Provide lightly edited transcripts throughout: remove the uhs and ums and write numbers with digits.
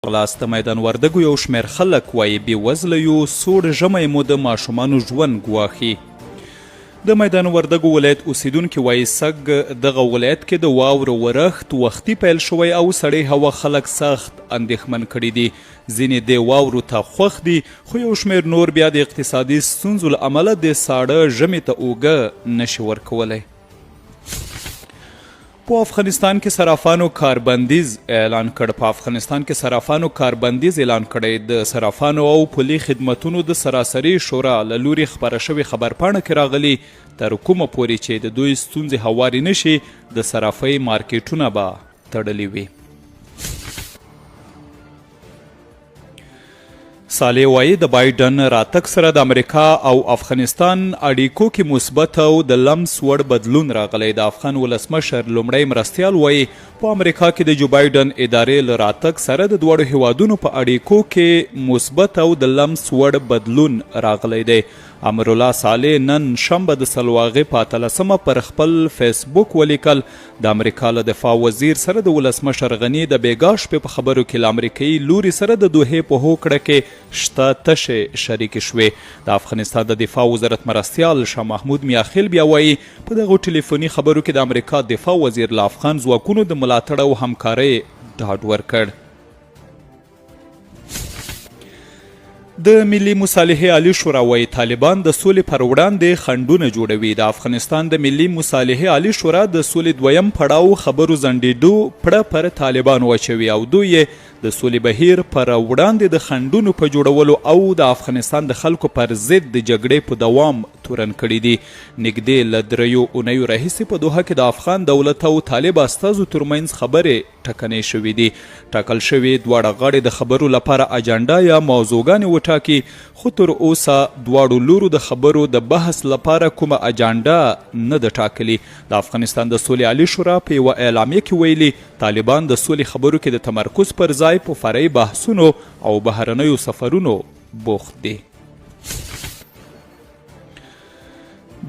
لاس د میدان وردګو یو شمېر خلک وایي بېوزله یو، سوړ ژمی مو د ماشومانو ژوند ګواښي. د میدان وردګو ولایت اوسیدونکي وایي سږ دغه ولایت کې د واورو ورښت وختي پیل شوی او سړې هوا خلک سخت اندېښمن کړي دي. ځینې دې واورو ته خوښ دي، خو یو شمېر نور بیا د اقتصادي ستونزو له امله د ساړه ژمي ته اوږه نشي ورکولی. په افغانستان کې صرافانو کاربندیز اعلان کړ. په افغانستان کې صرافانو کاربندیز اعلان کړی. د صرافانو او پولي خدمتونو د سراسري شورا له لوري خپره شوې خبرپاڼه کې راغلي تر کومه پورې چې د دوی ستونزې هوارې نشي د صرافۍ مارکیټونه به تړلي وي. صالح وایي د بایډن راتګ سره د امریکا او افغانستان اړیکو کې مثبت او د لمس وړ بدلون راغلی. د افغان ولسمشر لومړی مرستیال وایي په امریکا کې د جو بایډن ادارې له راتګ سره د دواړو هیوادونو په اړیکو کې مثبت او د لمس وړ بدلون راغلی دی. امرالله صالح نن شنبه د سلواغې په 18 پر خپل فیسبوک ولیکل د امریکا له دفاع وزیر سره د ولسمشر غني د بېګا شپې په خبرو کې له امریکایي لوري سره د دوحې په هوکړه کې شته تشې شریکې شوې. د افغانستان د دفاع وزارت مرستیال شاه محمود میاخیل بیا وایي په دغو ټلیفوني خبرو کې د امریکا دفاع وزیر له افغان ځواکونو د ملاتړ او همکارۍ ډاډ ورکړ. د ملي مصالحې عالي شورا وایي طالبان د سولې پر وړاندې خنډونه جوړوي. د افغانستان د ملي مصالحې عالي شورا د سولې دویم پړاو خبرو ځنډېدو پړه پر طالبانو واچوي او دوی د سولې بهیر پر وړاندې د خنډونو په جوړولو او د افغانستان د خلکو پر ضد د جګړې په دوام تورن کړي دي. نږدې له 3 اونیو راهیسې په دوحه کې د افغان دولت او طالب استازو ترمنځ خبرې ټکنۍ شوې دي. ټاکل شوې دواړه غاړې د خبرو لپاره اجنډا یا موضوعګانې وټاکي، خو تر اوسه دواړو لورو د خبرو د بحث لپاره کومه اجنډا نه ده ټاکلې. د افغانستان د سولې عالي شورا په یوه اعلامیه کې ویلي طالبان د سولې خبرو کې د تمرکز پر ځای په فرعي بحثونو او بهرنیو سفرونو بوخت دي.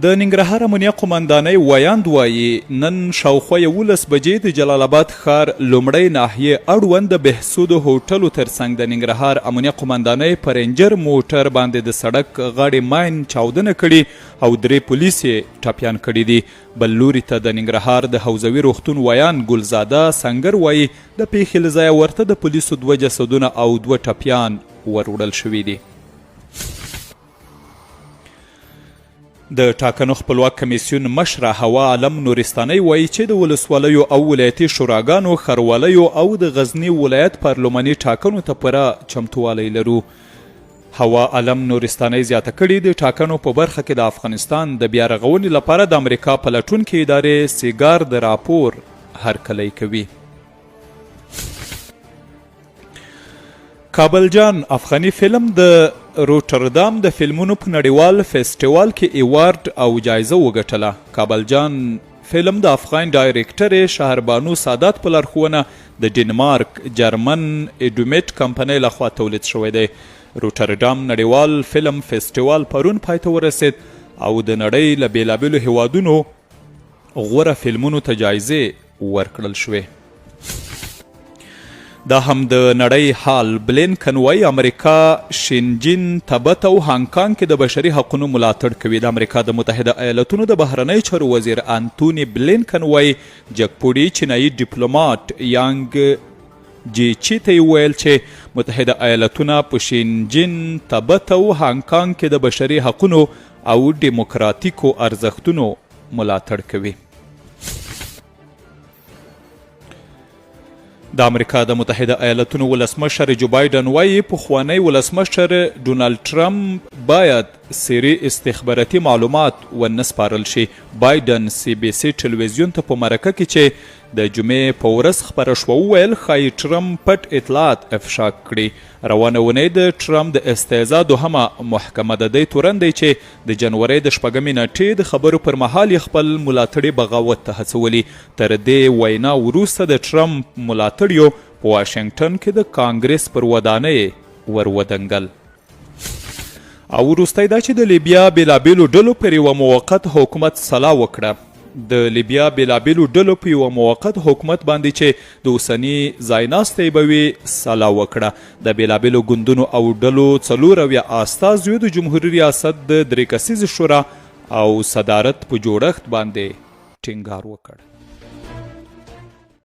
د ننګرهار امنیه قمندانۍ ویاند وایي نن شاوخوا 11 بجې د جلال آباد ښار لومړۍ ناحیې اړوند د بهسودو هوټلو ترڅنګ د ننګرهار امنیه قمندانۍ په رینجر موټر باندې د سړک غاړې ماین چاودنه کړي او 3 پولیس یې ټپیان کړي دي. بل لوري ته د ننګرهار د حوزوي روغتون ویان ګلزاده سنگر وایي د پیښې له ځایه ورته د پولیسو 2 جسدونه او 2 ټپیان وروړل شوي دي. د ټاکنو خپلواک کمیسیون مشره هوا علم نورستانۍ وایي چې د ولسوالیو او ولایتي شوراګانو ښارواليو او د غزني ولایت پارلماني ټاکنو ته پوره چمتووالی لرو. هوا علم نورستانۍ زیاته کړي د ټاکنو په برخه کې د افغانستان د بیا رغونې لپاره د امریکا پلټونکې ادارې سیګار د راپور هرکلی کوي. کابل جان افغاني فلم د روټردام د فلمونو په نړیوال فیسټیوال کې ایوارډ او جایزه وګټله. کابل جان فلم د افغان ډایرکټر شهربانو سادات په لارښوونه د ډنمارک جرمن ایډومیټ کمپنۍ لخوا تولید شوی دی. روټردام نړیوال فلم فیسټیوال پرون پای ته ورسید او د نړۍ له بیلابیلو هیوادونو غوره فلمونو ته جایزې ورکړل شوې. دا هم د نړۍ حال. بلینکن وایي امریکا شینجین تبت او هانګ کانګ کې د بشري حقونو ملاتړ کوي. د امریکا د متحده ایالتونو د بهرنۍ چارو وزیر انتوني بلینکن وایي جګپوړي چینایي ډیپلوماټ یانګ جیچي ته یې ویل چې متحده ایالتونه په شینجین تبت او هانګ کانګ کې د بشري حقونو او ډیموکراتیکو ارزښتونو ملاتړ کوي. د امریکا د متحده ایالتونو ولسمشر جو بایډن وایي پخوانی ولسمشر ډونالډ ټرمپ باید سری استخباراتي معلومات ونه سپارل شي. بایډن CBC ټلویزیون ته په مرکه کې چې د جمعې په ورځ خپره شوه وویل ښایي ټرمپ پټ اطلاعات افشا کړي. روانه اونۍ د ټرمپ د استهزا دوهمه محکمه د دې تورن دی چې د جنورۍ د 6 نیټې د خبرو پر مهال یې خپل ملاتړي بغاوت ته هڅولي. تر دې وینا وروسته د ټرمپ ملاتړیو په واشنګټن کې د کانګرس پر ودانۍ ورودنګل. او وروستی دا چې د لیبیا بیلابیلو ډلو پر یوه موقت حکومت سلا وکړه. د لیبیا بېلابېلو ډلو په یوه موقت حکومت باندې چې د اوسني ځایناستۍ به وي سلا وکړه. د بېلابېلو ګوندونو او ډلو 4 استازیو د جمهوري ریاست د 3 کسیزې شورا او صدارت په جوړښت باندې ټینګار وکړ.